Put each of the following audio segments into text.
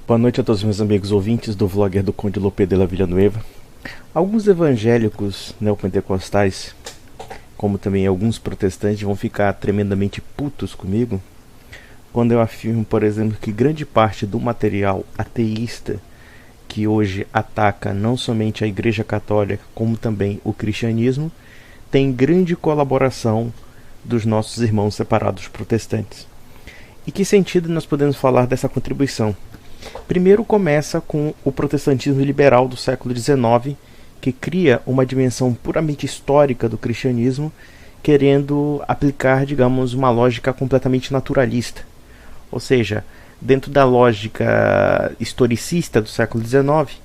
Boa noite a todos meus amigos ouvintes do vlogger do Conde Lope de la Villanueva. Alguns evangélicos neopentecostais, como também alguns protestantes, vão ficar tremendamente putos comigo quando eu afirmo, por exemplo, que grande parte do material ateísta que hoje ataca não somente a Igreja Católica, como também o cristianismo, tem grande colaboração dos nossos irmãos separados protestantes. Em que sentido nós podemos falar dessa contribuição? Primeiro começa com o protestantismo liberal do século XIX, que cria uma dimensão puramente histórica do cristianismo, querendo aplicar, digamos, uma lógica completamente naturalista. Ou seja, dentro da lógica historicista do século XIX,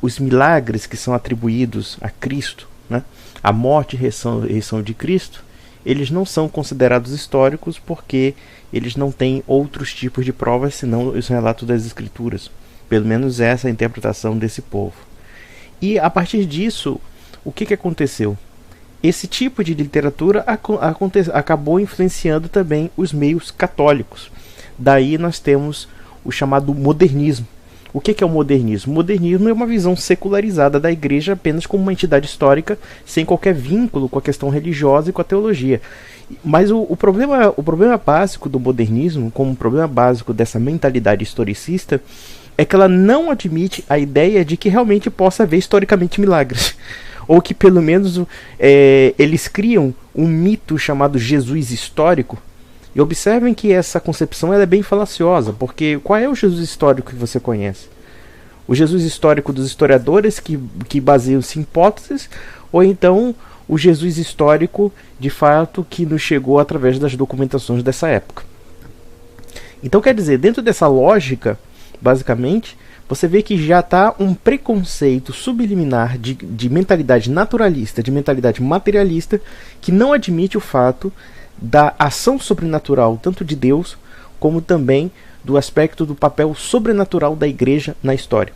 os milagres que são atribuídos a Cristo, né, a morte e ressurreição de Cristo, eles não são considerados históricos porque eles não têm outros tipos de provas senão os relatos das Escrituras. Pelo menos essa é a interpretação desse povo. E a partir disso, o que aconteceu? Esse tipo de literatura acabou influenciando também os meios católicos. Daí nós temos o chamado modernismo. O que é o modernismo? O modernismo é uma visão secularizada da igreja apenas como uma entidade histórica, sem qualquer vínculo com a questão religiosa e com a teologia. Mas o problema básico do modernismo, como um problema básico dessa mentalidade historicista, é que ela não admite a ideia de que realmente possa haver historicamente milagres. Ou que pelo menos eles criam um mito chamado Jesus histórico. E observem que essa concepção ela é bem falaciosa, porque qual é o Jesus histórico que você conhece? O Jesus histórico dos historiadores que baseiam-se em hipóteses, ou então o Jesus histórico, de fato, que nos chegou através das documentações dessa época. Então, quer dizer, dentro dessa lógica, basicamente, você vê que já está um preconceito subliminar de mentalidade naturalista, de mentalidade materialista, que não admite o fato da ação sobrenatural, tanto de Deus, como também do aspecto do papel sobrenatural da igreja na história.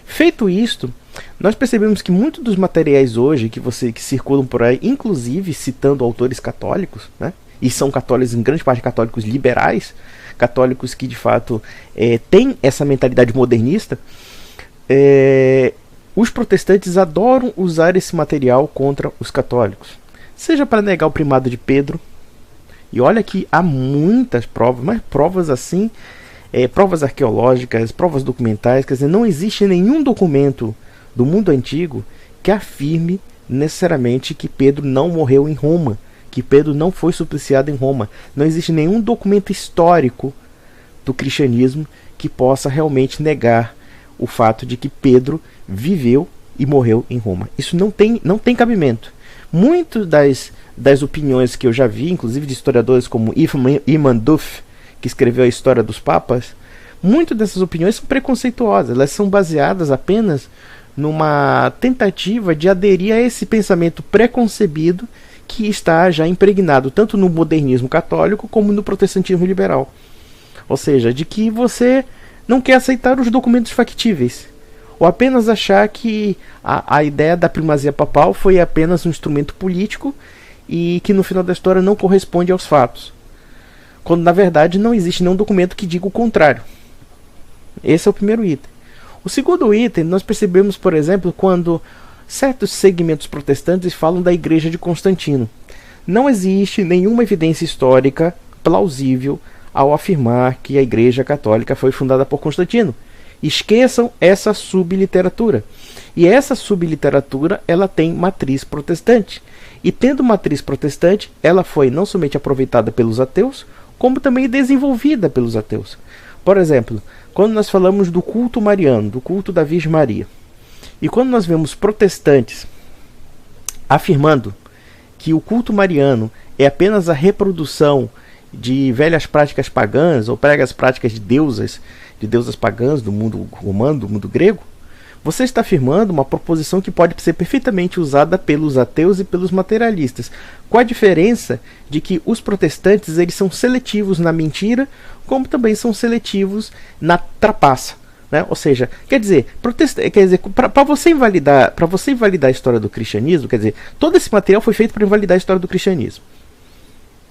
Feito isto, nós percebemos que muitos dos materiais hoje que circulam por aí, inclusive citando autores católicos, né, e são católicos, em grande parte católicos liberais, católicos que de fato têm essa mentalidade modernista, os protestantes adoram usar esse material contra os católicos. Seja para negar o primado de Pedro, e olha que há muitas provas, mas provas assim, provas arqueológicas, provas documentais, quer dizer, não existe nenhum documento do mundo antigo que afirme necessariamente que Pedro não morreu em Roma, que Pedro não foi supliciado em Roma. Não existe nenhum documento histórico do cristianismo que possa realmente negar o fato de que Pedro viveu e morreu em Roma. Isso não tem cabimento. Muitas das opiniões que eu já vi, inclusive de historiadores como Iman Duff, que escreveu a História dos Papas, muitas dessas opiniões são preconceituosas. Elas são baseadas apenas numa tentativa de aderir a esse pensamento preconcebido que está já impregnado tanto no modernismo católico como no protestantismo liberal. Ou seja, de que você não quer aceitar os documentos factíveis, ou apenas achar que a ideia da primazia papal foi apenas um instrumento político e que no final da história não corresponde aos fatos, quando na verdade não existe nenhum documento que diga o contrário. Esse é o primeiro item. O segundo item, nós percebemos, por exemplo, quando certos segmentos protestantes falam da Igreja de Constantino. Não existe nenhuma evidência histórica plausível ao afirmar que a Igreja Católica foi fundada por Constantino. Esqueçam essa subliteratura. E essa subliteratura ela tem matriz protestante. E tendo matriz protestante, ela foi não somente aproveitada pelos ateus, como também desenvolvida pelos ateus. Por exemplo, quando nós falamos do culto mariano, do culto da Virgem Maria, e quando nós vemos protestantes afirmando que o culto mariano é apenas a reprodução de velhas práticas pagãs ou pregas práticas de deusas pagãs do mundo romano, do mundo grego, você está afirmando uma proposição que pode ser perfeitamente usada pelos ateus e pelos materialistas. Com a diferença de que os protestantes eles são seletivos na mentira, como também são seletivos na trapaça. Né? Ou seja, quer dizer, para você invalidar a história do cristianismo, quer dizer, todo esse material foi feito para invalidar a história do cristianismo.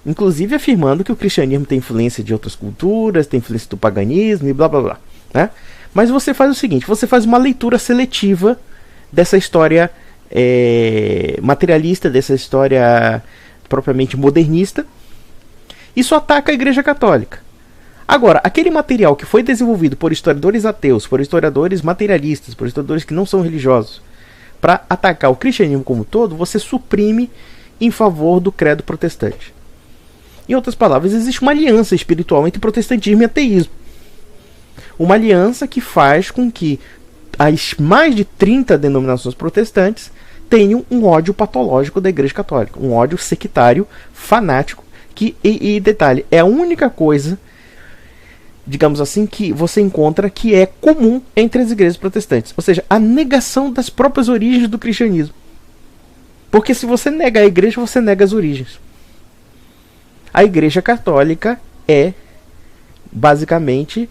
Inclusive afirmando que o cristianismo tem influência de outras culturas, tem influência do paganismo e blá blá blá. né? Mas você faz o seguinte, você faz uma leitura seletiva dessa história materialista, dessa história propriamente modernista. Isso ataca a Igreja Católica. Agora, aquele material que foi desenvolvido por historiadores ateus, por historiadores materialistas, por historiadores que não são religiosos, para atacar o cristianismo como um todo, você suprime em favor do credo protestante. Em outras palavras, existe uma aliança espiritual entre protestantismo e ateísmo. Uma aliança que faz com que as mais de 30 denominações protestantes tenham um ódio patológico da Igreja Católica, um ódio sectário, fanático, que, e detalhe, é a única coisa, digamos assim, que você encontra que é comum entre as igrejas protestantes. Ou seja, a negação das próprias origens do cristianismo. Porque se você nega a igreja, você nega as origens. A Igreja Católica é, basicamente,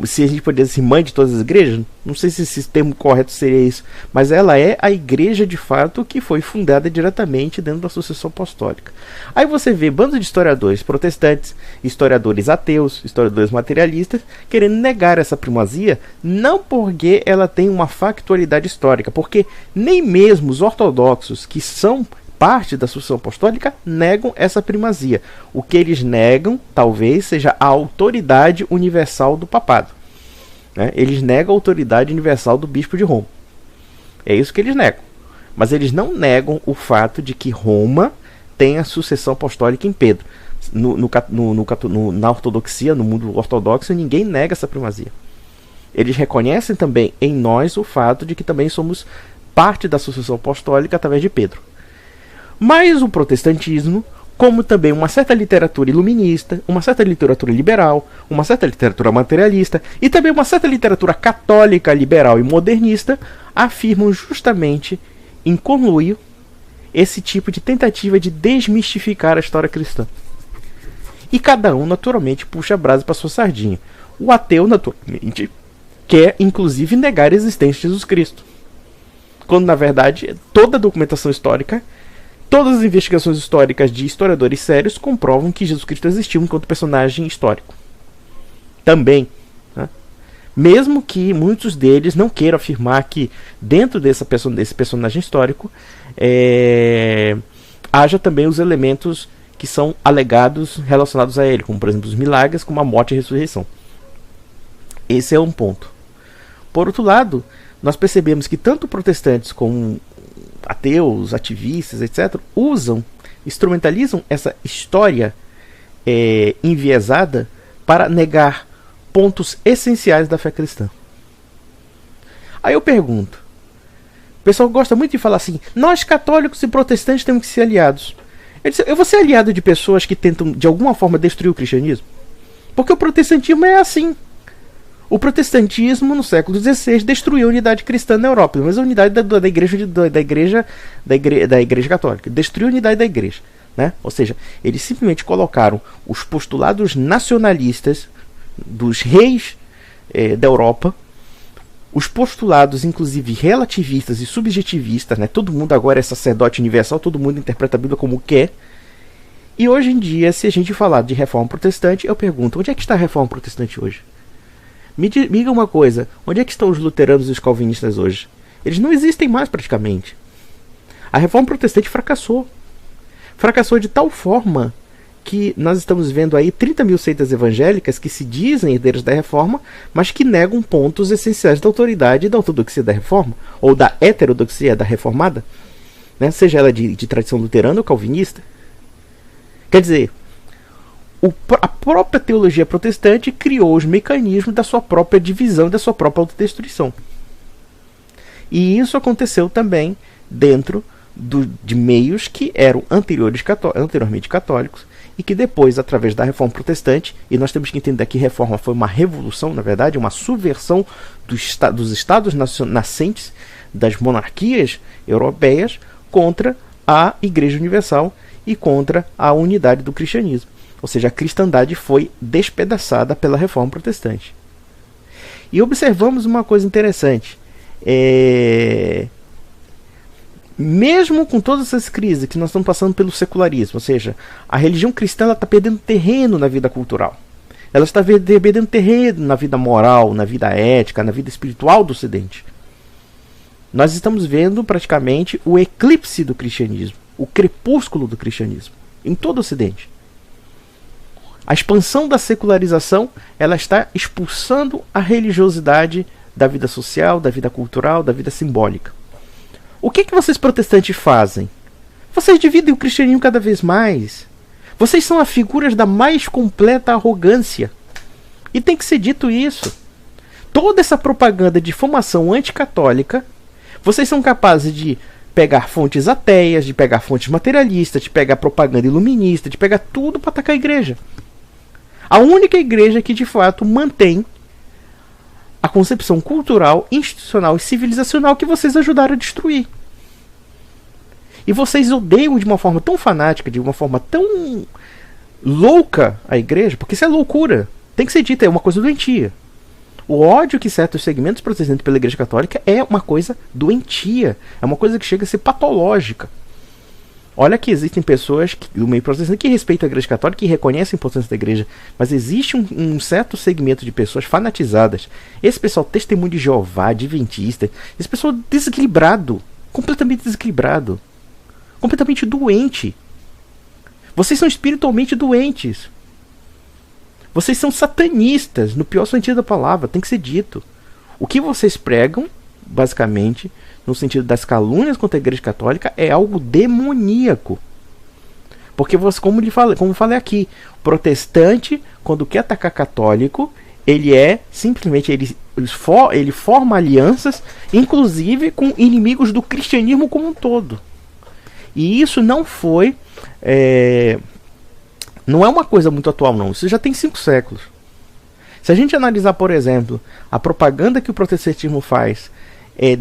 se a gente pudesse dizer mãe de todas as igrejas, não sei se esse termo correto seria isso, mas ela é a igreja de fato que foi fundada diretamente dentro da sucessão apostólica. Aí você vê bandos de historiadores protestantes, historiadores ateus, historiadores materialistas querendo negar essa primazia, não porque ela tem uma factualidade histórica, porque nem mesmo os ortodoxos, que são parte da sucessão apostólica, negam essa primazia. O que eles negam, talvez, seja a autoridade universal do papado, né? Eles negam a autoridade universal do bispo de Roma. É isso que eles negam. Mas eles não negam o fato de que Roma tem a sucessão apostólica em Pedro. Na ortodoxia, no mundo ortodoxo, ninguém nega essa primazia. Eles reconhecem também em nós o fato de que também somos parte da sucessão apostólica através de Pedro. Mas o protestantismo, como também uma certa literatura iluminista, uma certa literatura liberal, uma certa literatura materialista e também uma certa literatura católica, liberal e modernista, afirmam justamente em conluio esse tipo de tentativa de desmistificar a história cristã. E cada um, naturalmente, puxa a brasa para sua sardinha. O ateu, naturalmente, quer, inclusive, negar a existência de Jesus Cristo. Quando, na verdade, toda a documentação histórica, todas as investigações históricas de historiadores sérios comprovam que Jesus Cristo existiu enquanto personagem histórico. Também, né? Mesmo que muitos deles não queiram afirmar que dentro desse personagem histórico haja também os elementos que são alegados relacionados a ele, como por exemplo os milagres, como a morte e a ressurreição. Esse é um ponto. Por outro lado, nós percebemos que tanto protestantes como ateus, ativistas, etc., instrumentalizam essa história enviesada para negar pontos essenciais da fé cristã. Aí eu pergunto, o pessoal gosta muito de falar assim, nós católicos e protestantes temos que ser aliados. Eu vou ser aliado de pessoas que tentam de alguma forma destruir o cristianismo? Porque o protestantismo é assim. O protestantismo no século XVI destruiu a unidade cristã na Europa, mas a unidade da igreja católica, destruiu a unidade da igreja, né? Ou seja, eles simplesmente colocaram os postulados nacionalistas dos reis da Europa, os postulados inclusive relativistas e subjetivistas, né? Todo mundo agora é sacerdote universal, todo mundo interpreta a Bíblia como quer. E hoje em dia, se a gente falar de reforma protestante, eu pergunto, onde é que está a reforma protestante hoje? Me diga uma coisa, onde é que estão os luteranos e os calvinistas hoje? Eles não existem mais praticamente. A reforma protestante fracassou. Fracassou de tal forma que nós estamos vendo aí 30 mil seitas evangélicas que se dizem herdeiros da reforma, mas que negam pontos essenciais da autoridade e da ortodoxia da reforma, ou da heterodoxia da reformada, né? Seja ela de tradição luterana ou calvinista. Quer dizer, a própria teologia protestante criou os mecanismos da sua própria divisão, da sua própria autodestruição. E isso aconteceu também dentro de meios que eram anteriormente católicos e que depois, através da reforma protestante, e nós temos que entender que reforma foi uma revolução, na verdade, uma subversão dos estados nascentes, das monarquias europeias, contra a Igreja Universal e contra a unidade do cristianismo. Ou seja, a cristandade foi despedaçada pela reforma protestante. E observamos uma coisa interessante. Mesmo com todas essas crises que nós estamos passando pelo secularismo, ou seja, a religião cristã está perdendo terreno na vida cultural. Ela está perdendo terreno na vida moral, na vida ética, na vida espiritual do Ocidente. Nós estamos vendo praticamente o eclipse do cristianismo, o crepúsculo do cristianismo, em todo o Ocidente. A expansão da secularização, ela está expulsando a religiosidade da vida social, da vida cultural, da vida simbólica. O que vocês protestantes fazem? Vocês dividem o cristianismo cada vez mais. Vocês são as figuras da mais completa arrogância. E tem que ser dito isso. Toda essa propaganda de difamação anticatólica, vocês são capazes de pegar fontes ateias, de pegar fontes materialistas, de pegar propaganda iluminista, de pegar tudo para atacar a igreja. A única igreja que de fato mantém a concepção cultural, institucional e civilizacional que vocês ajudaram a destruir. E vocês odeiam de uma forma tão fanática, de uma forma tão louca a igreja, porque isso é loucura. Tem que ser dito, é uma coisa doentia. O ódio que certos segmentos protestantes pela igreja católica é uma coisa doentia. É uma coisa que chega a ser patológica. Olha que existem pessoas do meio protestante que respeitam a igreja católica e reconhecem a importância da igreja. Mas existe um certo segmento de pessoas fanatizadas. Esse pessoal testemunho de Jeová, adventista. Esse pessoal desequilibrado. Completamente desequilibrado. Completamente doente. Vocês são espiritualmente doentes. Vocês são satanistas, no pior sentido da palavra, tem que ser dito. O que vocês pregam, basicamente, no sentido das calúnias contra a igreja católica, é algo demoníaco. Porque, como falei aqui, protestante, quando quer atacar católico, ele simplesmente, ele forma alianças, inclusive com inimigos do cristianismo como um todo. E isso não foi... não é uma coisa muito atual, não. Isso já tem 5 séculos. Se a gente analisar, por exemplo, a propaganda que o protestantismo faz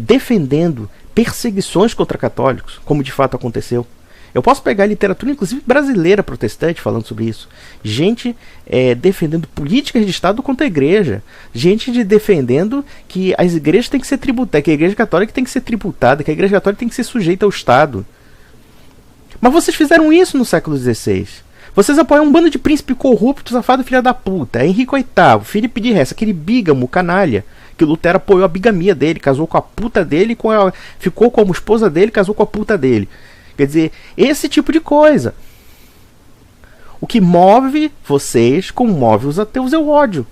defendendo perseguições contra católicos, como de fato aconteceu. Eu posso pegar a literatura, inclusive brasileira protestante, falando sobre isso. Gente defendendo políticas de Estado contra a igreja. Gente defendendo que as igrejas têm que ser tributadas, que a igreja católica tem que ser tributada, que a igreja católica tem que ser sujeita ao Estado. Mas vocês fizeram isso no século XVI. Vocês apoiam um bando de príncipe corrupto, safado, filha da puta. Henrique VIII, Filipe de Hesse, aquele bígamo, canalha, que Lutero apoiou a bigamia dele, casou com a puta dele, ficou como esposa dele, casou com a puta dele. Quer dizer, esse tipo de coisa. O que move vocês, como move os ateus, é o ódio.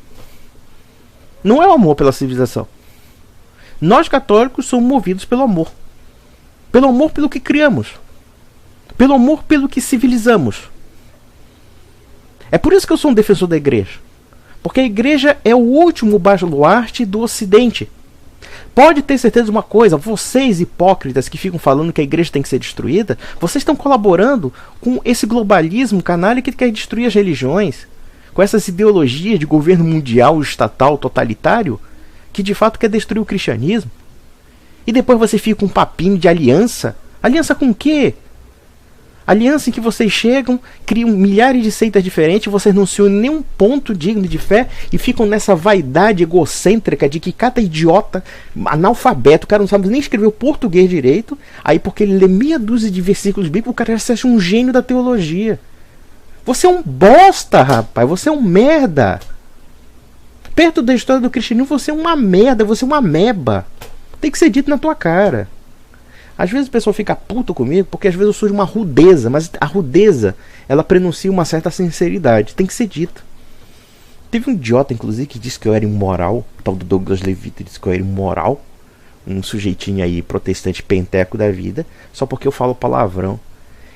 Não é o amor pela civilização. Nós católicos somos movidos pelo amor. Pelo amor pelo que criamos. Pelo amor pelo que civilizamos. É por isso que eu sou um defensor da igreja. Porque a igreja é o último baluarte do Ocidente. Pode ter certeza de uma coisa, vocês hipócritas que ficam falando que a igreja tem que ser destruída, vocês estão colaborando com esse globalismo canalha que quer destruir as religiões, com essas ideologias de governo mundial, estatal, totalitário, que de fato quer destruir o cristianismo. E depois você fica com um papinho de aliança. Aliança com o quê? Aliança em que vocês chegam, criam milhares de seitas diferentes, vocês não se unem em nenhum ponto digno de fé e ficam nessa vaidade egocêntrica de que cada idiota, analfabeto, o cara não sabe nem escrever o português direito, aí porque ele lê meia dúzia de versículos bíblicos, o cara já se acha um gênio da teologia. Você é um bosta, rapaz, você é um merda. Perto da história do cristianismo, você é uma merda, você é uma ameba. Tem que ser dito na tua cara. Às vezes o pessoal fica puto comigo porque às vezes eu sou de uma rudeza, mas a rudeza, ela prenuncia uma certa sinceridade, tem que ser dito. Teve um idiota, inclusive, que disse que eu era imoral, o tal do Douglas Levita disse que eu era imoral, um sujeitinho aí protestante penteco da vida, só porque eu falo palavrão.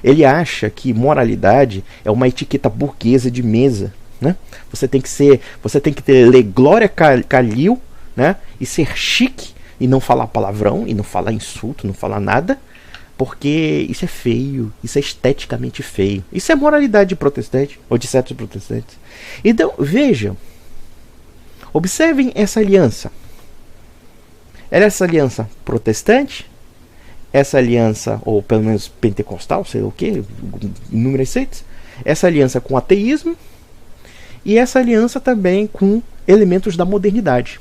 Ele acha que moralidade é uma etiqueta burguesa de mesa, né? Você tem que ler Glória Calil, né? E ser chique, e não falar palavrão, e não falar insulto, não falar nada, porque isso é feio, isso é esteticamente feio. Isso é moralidade de protestante, ou de certos protestantes. Então, vejam, observem essa aliança. Era essa aliança protestante, essa aliança, ou pelo menos pentecostal, sei lá o que, inúmeras seitas, essa aliança com o ateísmo, e essa aliança também com elementos da modernidade,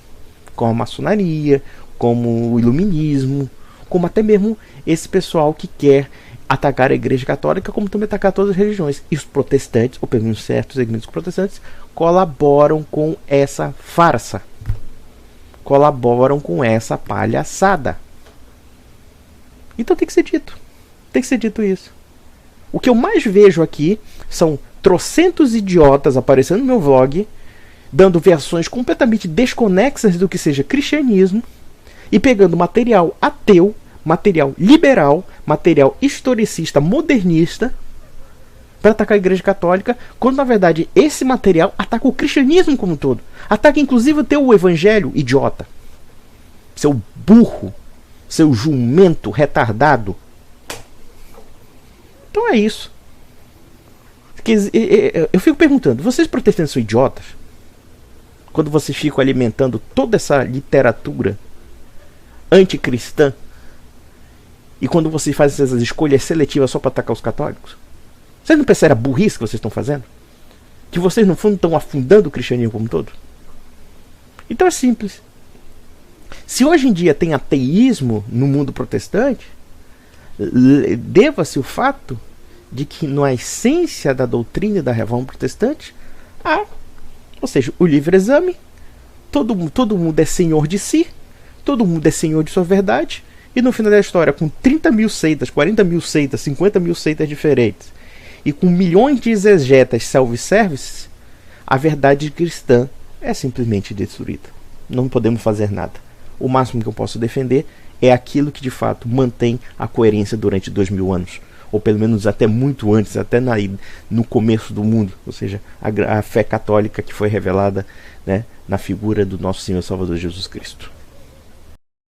como a maçonaria, como o iluminismo, como até mesmo esse pessoal que quer atacar a Igreja Católica, como também atacar todas as religiões. E os protestantes, ou pelo menos certos segmentos protestantes, colaboram com essa farsa. Colaboram com essa palhaçada. Então tem que ser dito. Tem que ser dito isso. O que eu mais vejo aqui são trocentos idiotas aparecendo no meu vlog, dando versões completamente desconexas do que seja cristianismo, e pegando material ateu, material liberal, material historicista, modernista, para atacar a Igreja Católica, quando na verdade esse material ataca o cristianismo como um todo. Ataca inclusive o teu evangelho, idiota. Seu burro, seu jumento retardado. Então é isso. Eu fico perguntando, vocês protestantes são idiotas? Quando vocês ficam alimentando toda essa literatura anticristã, e quando vocês fazem essas escolhas seletivas só para atacar os católicos? Vocês não percebem a burrice que vocês estão fazendo? Que vocês no fundo estão afundando o cristianismo como um todo? Então é simples. Se hoje em dia tem ateísmo no mundo protestante, deva-se o fato de que na essência da doutrina da reforma protestante há, ou seja, o livre exame, todo mundo é senhor de si, todo mundo é senhor de sua verdade, e no final da história, com 30 mil seitas, 40 mil seitas, 50 mil seitas diferentes, e com milhões de exegetas self-services, a verdade cristã é simplesmente destruída. Não podemos fazer nada. O máximo que eu posso defender é aquilo que de fato mantém a coerência durante 2000 anos. Ou pelo menos até muito antes, até no começo do mundo. Ou seja, a fé católica que foi revelada, né, na figura do nosso Senhor Salvador Jesus Cristo.